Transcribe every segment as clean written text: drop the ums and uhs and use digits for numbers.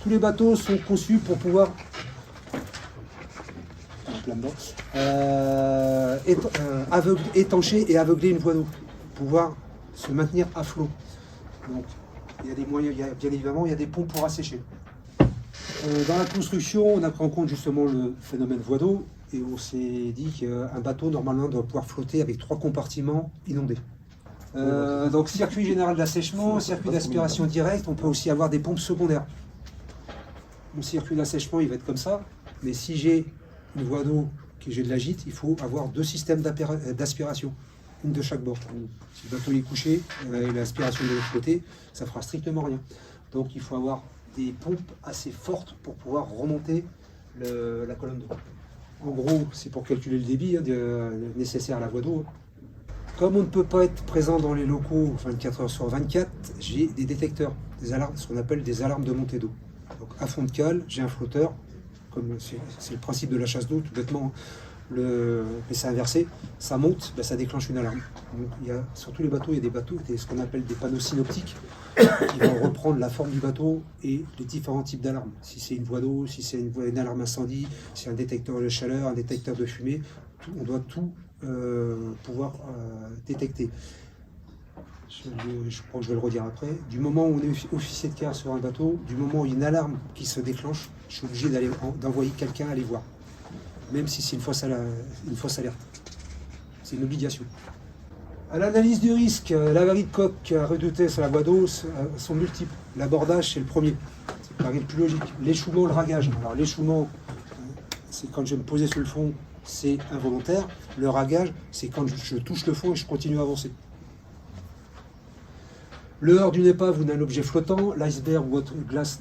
tous les bateaux sont conçus pour pouvoir étancher et aveugler une voie d'eau, pouvoir se maintenir à flot. Donc, il y a des moyens, bien évidemment, il y a des pompes pour assécher. Dans la construction, on a pris en compte justement le phénomène voie d'eau et on s'est dit qu'un bateau, normalement, doit pouvoir flotter avec 3 compartiments inondés. Donc, circuit général d'assèchement, circuit d'aspiration directe, on peut aussi avoir des pompes secondaires. Mon circuit d'assèchement, il va être comme ça, mais si j'ai une voie d'eau qui j'ai de la gîte, il faut avoir 2 systèmes d'aspiration, une de chaque bord. Si le bateau est couché et l'aspiration de l'autre côté, ça fera strictement rien. Donc il faut avoir des pompes assez fortes pour pouvoir remonter la colonne d'eau. En gros, c'est pour calculer le débit nécessaire à la voie d'eau. Comme on ne peut pas être présent dans les locaux 24 heures sur 24, j'ai des détecteurs, des alarmes, ce qu'on appelle des alarmes de montée d'eau. Donc à fond de cale, j'ai un flotteur, comme c'est le principe de la chasse d'eau, tout bêtement, mais c'est inversé, ça monte, ça déclenche une alarme. Donc, sur tous les bateaux, il y a des bateaux, ce qu'on appelle des panneaux synoptiques, qui vont reprendre la forme du bateau et les différents types d'alarmes. Si c'est une voie d'eau, si c'est une alarme incendie, si c'est un détecteur de chaleur, un détecteur de fumée, on doit tout pouvoir détecter. Je crois que je vais le redire après. Du moment où on est officier de quart sur un bateau, du moment où il y a une alarme qui se déclenche, je suis obligé d'envoyer quelqu'un aller voir. Même si c'est une fausse alerte. C'est une obligation. À l'analyse du risque, l'avarie de coque à redouter sur la voie d'eau sont multiples. L'abordage, c'est le premier. Ça paraît le plus logique. L'échouement, le ragage. Alors l'échouement, c'est quand je vais me poser sur le fond, c'est involontaire. Le ragage, c'est quand je touche le fond et je continue à avancer. Le heurt d'une épave ou d'un objet flottant, l'iceberg ou autre glace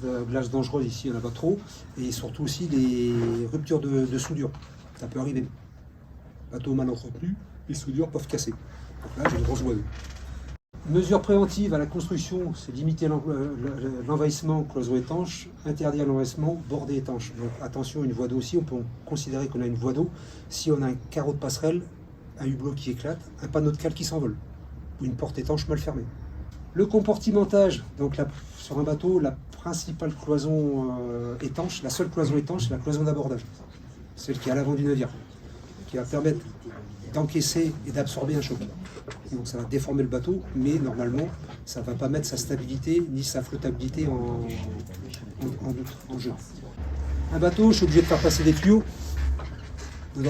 dangereuse, ici il n'y en a pas trop, et surtout aussi des ruptures de soudure. Ça peut arriver. Bateau mal entretenu, les soudures peuvent casser. Donc là, j'ai une grosse voie d'eau. Mesures préventives à la construction, c'est limiter l'envahissement cloison étanche, interdire l'envahissement bordée étanche. Donc attention, une voie d'eau aussi, on peut considérer qu'on a une voie d'eau si on a un carreau de passerelle, un hublot qui éclate, un panneau de cale qui s'envole, ou une porte étanche mal fermée. Le compartimentage, donc sur un bateau, la principale cloison étanche, la seule cloison étanche, c'est la cloison d'abordage. Celle qui est à l'avant du navire, qui va permettre d'encaisser et d'absorber un choc. Donc ça va déformer le bateau, mais normalement, ça ne va pas mettre sa stabilité ni sa flottabilité en jeu. Un bateau, je suis obligé de faire passer des tuyaux dedans.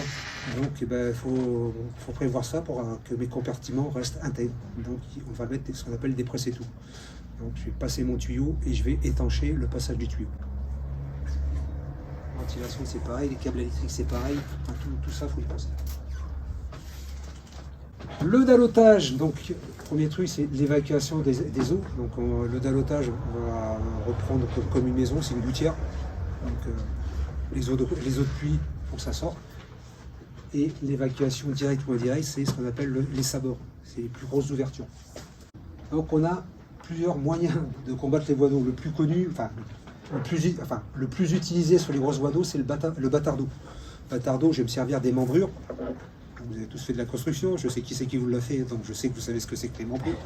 Donc il faut prévoir ça pour que mes compartiments restent intègres. Donc on va mettre ce qu'on appelle des presse-étoues. Donc je vais passer mon tuyau et je vais étancher le passage du tuyau. Ventilation c'est pareil, les câbles électriques c'est pareil, enfin, tout ça il faut y penser. Le dalotage, donc premier truc c'est l'évacuation des eaux. Donc le dalotage on va reprendre comme une maison, c'est une gouttière. Donc les eaux de pluie pour que ça sorte. Et l'évacuation directe ou indirecte, c'est ce qu'on appelle les sabords, c'est les plus grosses ouvertures. Donc on a plusieurs moyens de combattre les voies d'eau. Le plus connu, le plus utilisé sur les grosses voies d'eau, c'est le bâtard d'eau. Bâtard d'eau, je vais me servir des membrures. Vous avez tous fait de la construction, je sais qui c'est qui vous l'a fait, donc je sais que vous savez ce que c'est que les membrures.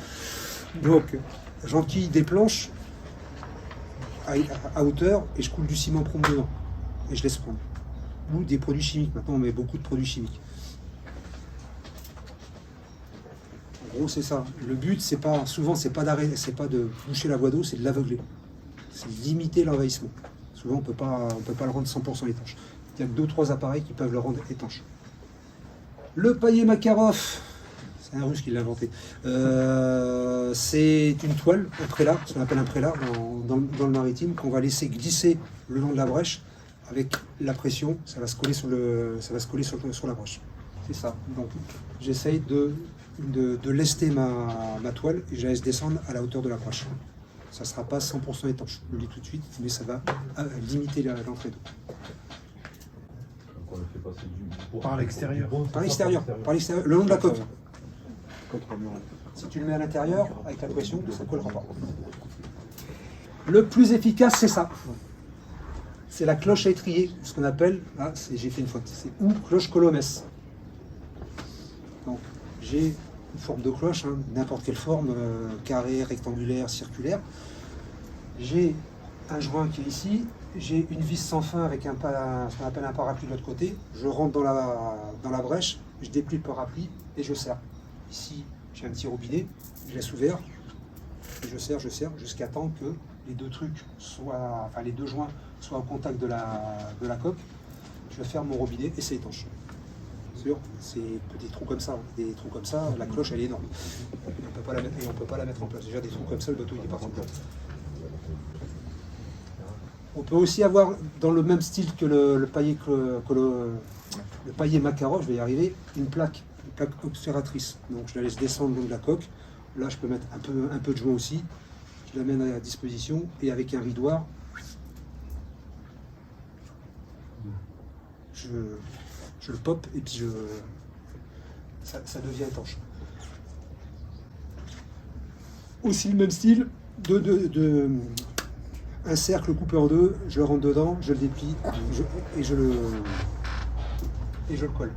Donc j'enquille des planches à hauteur et je coule du ciment prompt dedans. Et je laisse prendre. Ou des produits chimiques. Maintenant, on met beaucoup de produits chimiques. En gros, c'est ça. Le but, c'est pas de boucher la voie d'eau, c'est de l'aveugler. C'est de limiter l'envahissement. Souvent, on peut pas le rendre 100% étanche. Il y a que 2 ou 3 appareils qui peuvent le rendre étanche. Le paillet Makarov, c'est un Russe qui l'a inventé. C'est une toile, un prélat, ce qu'on appelle un prélat dans le maritime, qu'on va laisser glisser le long de la brèche. Avec la pression, ça va se coller sur la brèche. C'est ça. Donc j'essaye de lester ma toile et je la laisse descendre à la hauteur de la brèche. Ça ne sera pas 100% étanche, je le dis tout de suite, mais ça va limiter l'entrée d'eau. Donc on le fait passer par l'extérieur. Par l'extérieur, le long de la coque. Si tu le mets à l'intérieur, avec la pression, ça ne collera pas. Le plus efficace, c'est ça. C'est la cloche à étrier, ce qu'on appelle, j'ai fait une faute, c'est ou cloche colomès. Donc j'ai une forme de cloche, n'importe quelle forme, carré, rectangulaire, circulaire. J'ai un joint qui est ici, j'ai une vis sans fin avec ce qu'on appelle un parapluie de l'autre côté. Je rentre dans la brèche, je déplie le parapluie et je serre. Ici, j'ai un petit robinet, je laisse ouvert, et je serre jusqu'à temps que les deux trucs soient, enfin les deux joints soient au contact de la coque. Je ferme mon robinet et c'est étanche. Sûr, c'est des trous comme ça, la cloche elle est énorme. On peut pas la mettre en place. Déjà des trous comme ça, le bateau il est parti en place. On peut aussi avoir, dans le même style que le paillet Makarov, je vais y arriver, une plaque obturatrice. Donc je la laisse descendre le long de la coque. Là je peux mettre un peu de joint aussi. Je la mets à disposition et avec un ridoir, je le pop et puis ça devient étanche. Aussi le même style, un cercle coupé en deux, je le rentre dedans, je le déplie et je le colle.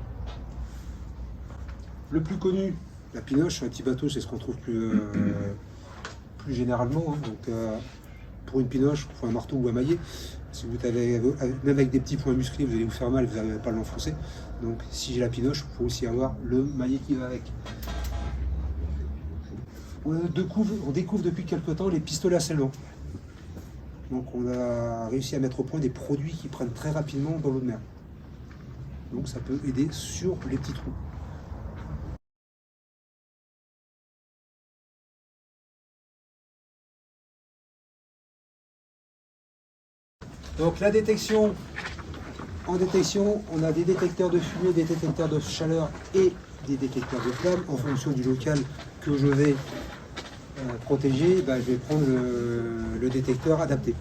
Le plus connu, la pinoche, un petit bateau, c'est ce qu'on trouve plus généralement. Hein. Donc, pour une pinoche, il faut un marteau ou un maillet. Si vous avez, même avec des petits points musclés, vous allez vous faire mal, vous n'allez pas l'enfoncer. Donc, si j'ai la pinoche, il faut aussi avoir le maillet qui va avec. On découvre depuis quelque temps les pistolets à scellement. Donc, on a réussi à mettre au point des produits qui prennent très rapidement dans l'eau de mer. Donc, ça peut aider sur les petits trous. Donc la détection, en détection, on a des détecteurs de fumée, des détecteurs de chaleur et des détecteurs de flamme. En fonction du local que je vais protéger, je vais prendre le détecteur adapté.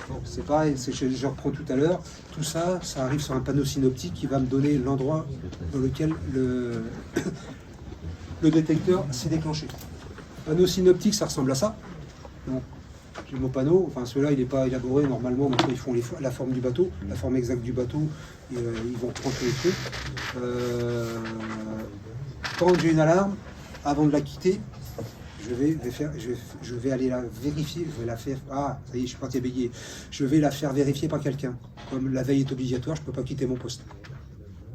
Donc c'est pareil, je reprends tout à l'heure. Tout ça, ça arrive sur un panneau synoptique qui va me donner l'endroit dans lequel le détecteur s'est déclenché. Panneau synoptique, ça ressemble à ça. Donc, j'ai mon panneau, enfin celui-là il n'est pas élaboré normalement, donc ils font la forme du bateau, la forme exacte du bateau, et, ils vont prendre tous les trucs. Quand j'ai une alarme, avant de la quitter, je vais aller la vérifier, je vais la faire, ah ça y est je suis parti à bégayer, je vais la faire vérifier par quelqu'un. Comme la veille est obligatoire, je ne peux pas quitter mon poste.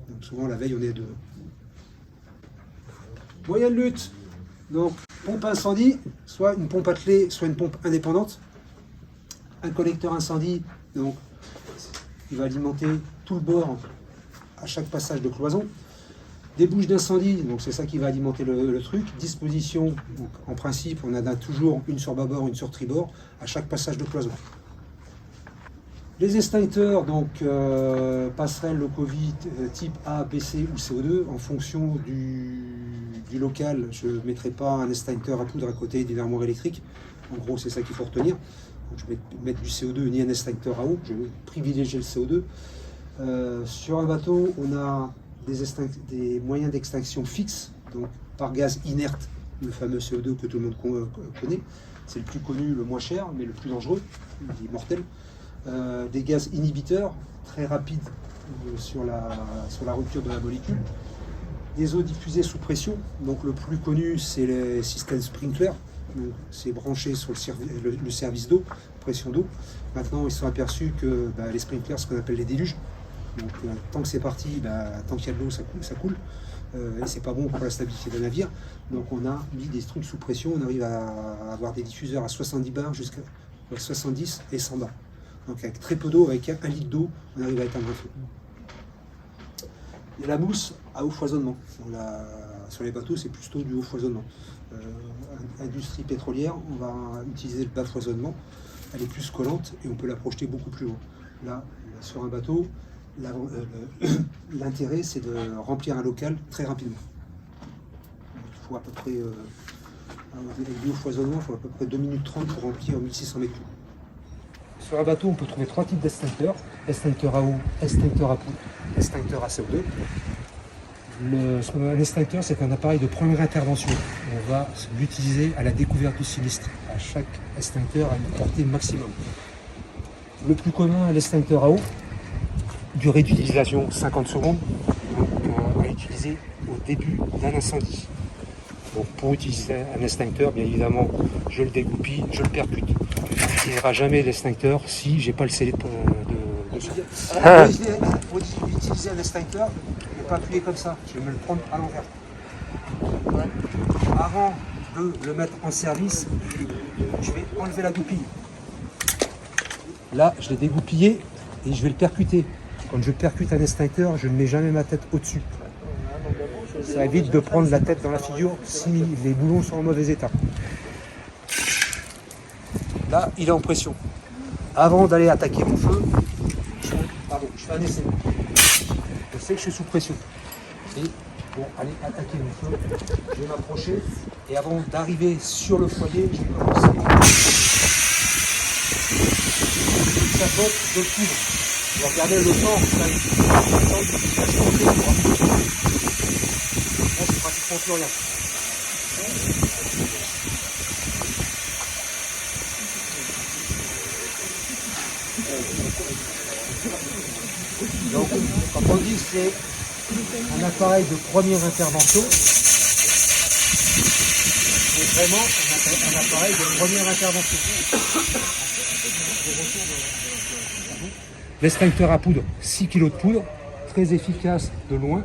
Donc souvent la veille on est deux. Moyen de lutte, donc pompe incendie, soit une pompe attelée, soit une pompe indépendante. Un collecteur incendie, donc il va alimenter tout le bord à chaque passage de cloison. Des bouches d'incendie, donc c'est ça qui va alimenter le truc. Disposition, donc en principe on en a toujours une sur bâbord, une sur tribord, à chaque passage de cloison. Les extincteurs, donc passerelle, locovis, type A, B, C ou CO2, en fonction du local, je ne mettrai pas un extincteur à poudre à côté d'une armoire électrique. En gros, c'est ça qu'il faut retenir. Donc, je vais mettre du CO2 ni un extincteur à eau, je vais privilégier le CO2. Sur un bateau, on a des moyens d'extinction fixes, donc par gaz inerte, le fameux CO2 que tout le monde connaît. C'est le plus connu, le moins cher, mais le plus dangereux, il est mortel. Des gaz inhibiteurs très rapides sur la rupture de la molécule, des eaux diffusées sous pression, donc le plus connu c'est les systèmes sprinkler, c'est branché sur le service d'eau, pression d'eau. Maintenant ils sont aperçus que les sprinklers, ce qu'on appelle les déluges, donc tant que c'est parti, tant qu'il y a de l'eau ça coule, et c'est pas bon pour la stabilité d'un navire. Donc on a mis des trucs sous pression, on arrive à avoir des diffuseurs à 70 bars jusqu'à 70 et 100 bars. Donc avec très peu d'eau, avec 1 litre d'eau, on arrive à éteindre un feu. Et la mousse à haut foisonnement. Sur les bateaux, c'est plutôt du haut foisonnement. Industrie pétrolière, on va utiliser le bas foisonnement. Elle est plus collante et on peut la projeter beaucoup plus loin. Là sur un bateau, l'intérêt c'est de remplir un local très rapidement. Il faut à peu près, avec du haut foisonnement, il faut à peu près 2 minutes 30 pour remplir 1600 mètres cubes. Sur un bateau, on peut trouver 3 types d'extincteurs. Extincteur à eau, extincteur à poudre, extincteur à CO2. Un extincteur, c'est un appareil de première intervention. On va l'utiliser à la découverte du sinistre. À chaque extincteur a une portée maximum. Le plus commun, l'extincteur à eau. Durée d'utilisation 50 secondes. Donc, à utiliser au début d'un incendie. Donc, pour utiliser un extincteur, bien évidemment, je le dégoupille, je le percute. n'utilisera jamais l'extincteur si j'ai pas le scellé de pour utiliser un extincteur, je ne vais pas appuyer comme ça, je vais me le prendre à l'envers. Avant de le mettre en service, je vais enlever la goupille. Là, je l'ai dégoupillé et je vais le percuter. Quand je percute un extincteur, je ne mets jamais ma tête au-dessus. Ça évite de prendre la tête dans la figure si les boulons sont en mauvais état. Là, il est en pression. Avant d'aller attaquer mon feu, je fais un essai. Je sais que je suis sous pression. Et pour aller attaquer mon feu, je vais m'approcher. Et avant d'arriver sur le foyer, je vais commencer. Ça botte de poudre. Je vais regarder le temps. Là, c'est pratiquement plus rien. Donc, quand on dit que c'est un appareil de première intervention, c'est vraiment un appareil de première intervention. L'extincteur à poudre, 6 kg de poudre, très efficace de loin.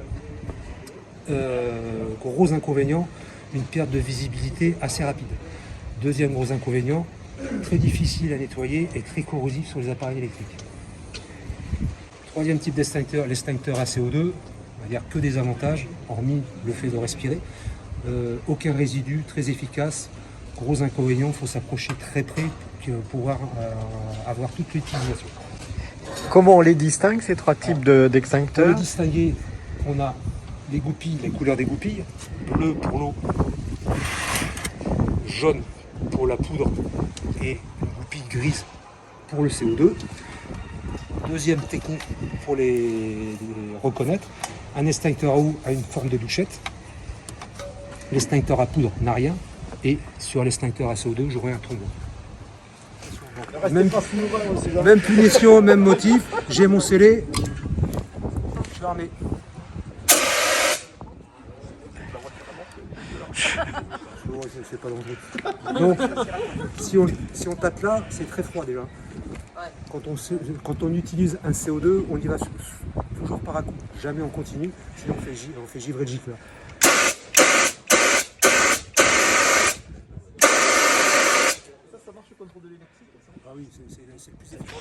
Gros inconvénient, une perte de visibilité assez rapide. Deuxième gros inconvénient, très difficile à nettoyer et très corrosif sur les appareils électriques. Troisième type d'extincteur, l'extincteur à CO2, on va dire que des avantages, hormis le fait de respirer. Aucun résidu, très efficace. Gros inconvénient, il faut s'approcher très près pour pouvoir avoir toute l'utilisation. Comment on les distingue, ces trois types d'extincteurs? Pour les distinguer, on a les goupilles, les couleurs des goupilles, bleu pour l'eau, jaune pour la poudre et une goupille grise pour le CO2. Deuxième technique pour les reconnaître, un extincteur à eau a une forme de douchette, l'extincteur à poudre n'a rien, et sur l'extincteur à CO2 j'aurai un trombone. Même punition, même motif, j'ai mon scellé, je suis armé. C'est pas dangereux. Donc, si on tape là, c'est très froid déjà. Quand on utilise un CO2, on y va toujours par à coup, jamais on continue, sinon on fait givrer le gicleur. Ça marche contre de l'électrique. Ah oui, c'est le plus efficace.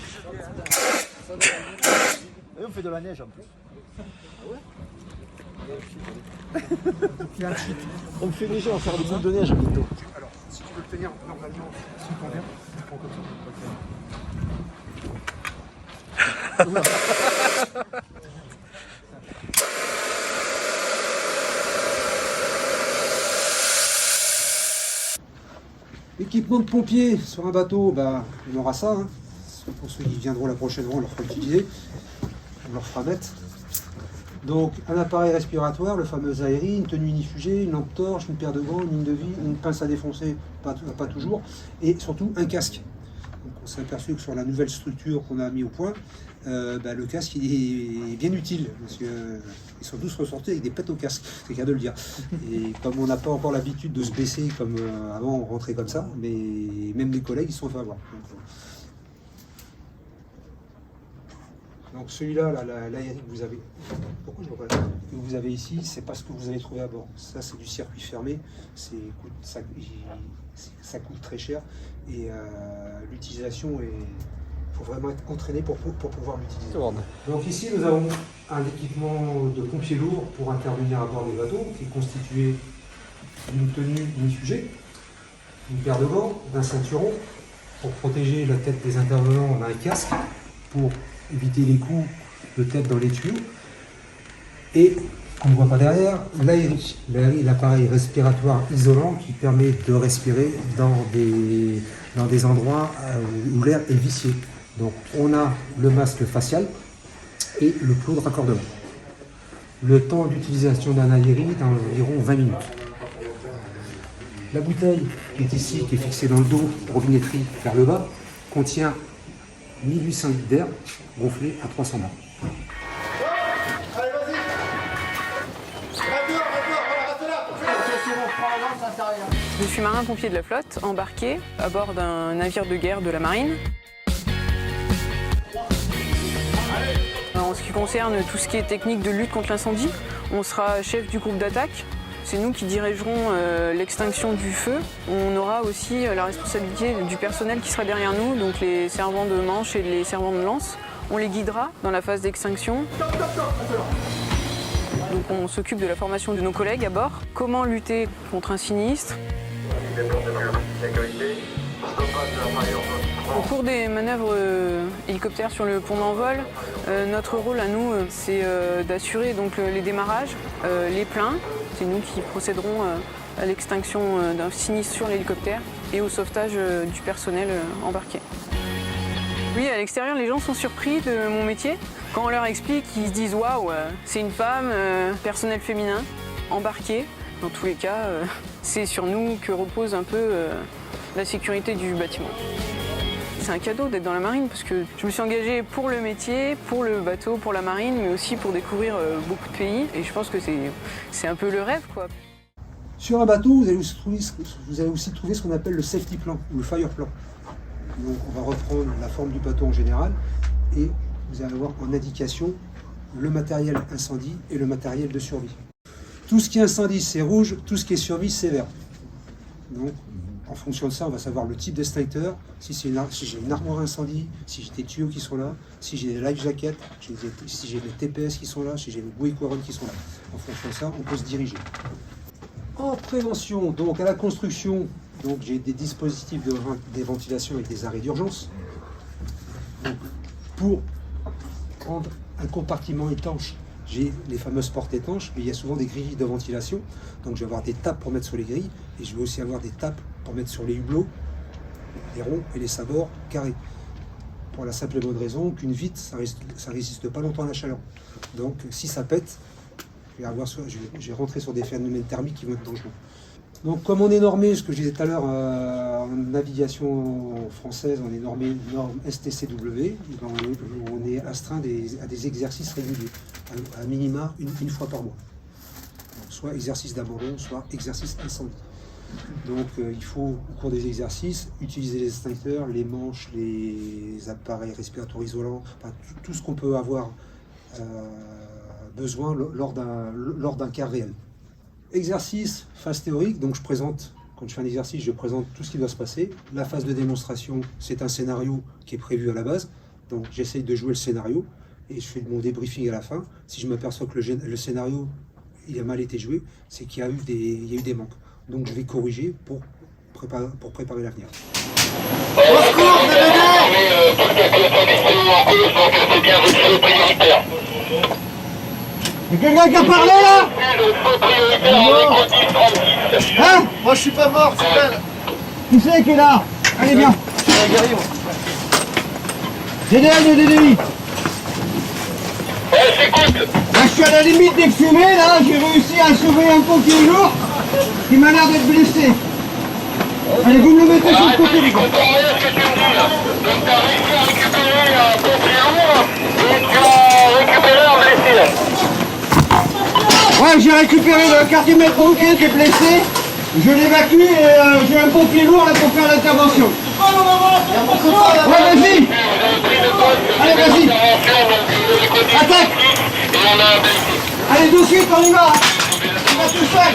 Et on fait de la neige en plus. On fait déjà, on va faire des boules de neige bientôt. Alors, si tu veux le tenir normalement sous ton verre, tu prends comme ça. Équipement de pompier sur un bateau, bah, on aura ça. Hein. Pour ceux qui viendront la prochaine fois, on leur fera utiliser. On leur fera mettre. Donc, un appareil respiratoire, le fameux aéri, une tenue unifugée, une lampe torche, une paire de gants, une ligne de vie, une pince à défoncer, pas toujours, et surtout un casque. Donc, on s'est aperçu que sur la nouvelle structure qu'on a mis au point, le casque il est bien utile, parce qu'ils sont tous ressortis avec des pètes au casque, c'est qu'à de le dire. Et comme on n'a pas encore l'habitude de se baisser comme avant, on rentrait comme ça, mais même les collègues, ils se sont fait avoir. Donc celui-là, l'aéri que vous avez, pourquoi je vois pas, que vous avez ici, c'est pas ce que vous allez trouver à bord. Ça, c'est du circuit fermé, ça coûte très cher et l'utilisation est... Il faut vraiment être entraîné pour pouvoir l'utiliser. Donc ici, nous avons un équipement de pompiers lourds pour intervenir à bord des bateaux, qui est constitué d'une tenue unifugée, une paire de gants, d'un ceinturon, pour protéger la tête des intervenants, on a un casque, pour éviter les coups de tête dans les tuyaux. Et, on ne voit pas derrière, l'aéri. L'aéri est l'appareil respiratoire isolant qui permet de respirer dans des endroits où l'air est vicié. Donc on a le masque facial et le plot de raccordement. Le temps d'utilisation d'un aéri est d'environ 20 minutes. La bouteille qui est ici, qui est fixée dans le dos, robinetterie vers le bas, contient 1800 litres d'air gonflé à 300 bars. Allez, vas-y. Reste dehors, voilà, reste là. C'est bon, prends l'avance, ça sert à rien. Je suis marin-pompier de la flotte, embarqué à bord d'un navire de guerre de la marine. En ce qui concerne tout ce qui est technique de lutte contre l'incendie, on sera chef du groupe d'attaque. C'est nous qui dirigerons l'extinction du feu. On aura aussi la responsabilité du personnel qui sera derrière nous, donc les servants de manche et les servants de lance. On les guidera dans la phase d'extinction. Donc on s'occupe de la formation de nos collègues à bord. Comment lutter contre un sinistre. Au cours des manœuvres hélicoptères sur le pont d'envol, notre rôle à nous, c'est d'assurer donc les démarrages, les pleins. C'est nous qui procéderons à l'extinction d'un sinistre sur l'hélicoptère et au sauvetage du personnel embarqué. Oui, à l'extérieur, les gens sont surpris de mon métier. Quand on leur explique, ils se disent « Waouh, c'est une femme, personnel féminin, embarqué ». Dans tous les cas, c'est sur nous que repose un peu la sécurité du bâtiment. C'est un cadeau d'être dans la marine parce que je me suis engagée pour le métier, pour le bateau, pour la marine, mais aussi pour découvrir beaucoup de pays. Et je pense que c'est un peu le rêve, quoi. Sur un bateau, vous allez aussi trouver ce qu'on appelle le safety plan ou le fire plan. Donc on va reprendre la forme du bateau en général et vous allez avoir en indication le matériel incendie et le matériel de survie. Tout ce qui est incendie, c'est rouge, tout ce qui est survie, c'est vert. Donc, en fonction de ça, on va savoir le type d'extincteur, si j'ai une armoire incendie, si j'ai des tuyaux qui sont là, si j'ai des life jackets, si j'ai des TPS qui sont là, si j'ai des bouées couronnes qui sont là. En fonction de ça, on peut se diriger. En prévention, donc à la construction, donc j'ai des dispositifs de ventilation avec des arrêts d'urgence. Pour prendre un compartiment étanche, j'ai les fameuses portes étanches, mais il y a souvent des grilles de ventilation. Donc je vais avoir des tapes pour mettre sur les grilles, et je vais aussi avoir des tapes pour mettre sur les hublots, les ronds et les sabords carrés. Pour la simple et bonne raison qu'une vitre, ça résiste pas longtemps à la chaleur. Donc si ça pète, je vais rentrer sur des phénomènes thermiques qui vont être dangereux. Donc comme on est normé, ce que je disais tout à l'heure, en navigation française, on est normé norme STCW, on est astreint à des exercices réguliers, à minima une fois par mois. Donc, soit exercice d'abandon, soit exercice incendie. Donc il faut, au cours des exercices, utiliser les extincteurs, les manches, les appareils respiratoires isolants, enfin, tout ce qu'on peut avoir besoin lors d'un cas réel. Exercice, phase théorique, donc quand je fais un exercice, je présente tout ce qui doit se passer. La phase de démonstration, c'est un scénario qui est prévu à la base, donc j'essaye de jouer le scénario et je fais mon débriefing à la fin. Si je m'aperçois que le scénario il a mal été joué, c'est qu'il y a eu des manques. Donc je vais corriger pour préparer l'avenir. Y'a quelqu'un qui a parlé là? Hein? Moi je suis pas mort, c'est elle. Qui c'est qui est là? Allez viens. DDI. Là je suis à la limite d'exhumer là, j'ai réussi à sauver un pompier lourd qui m'a l'air d'être blessé. Allez, vous me le mettez sur le côté les gars. Donc t'as réussi à récupérer un pompier lourd et tu as récupéré un blessé. Ouais, j'ai récupéré le quartier maître pompier qui est blessé. Je l'évacue et j'ai un pompier lourd là pour faire l'intervention. Ouais, vas-y. Allez, vas-y. Attaque. Allez, tout de suite, on y va. On va tout seul.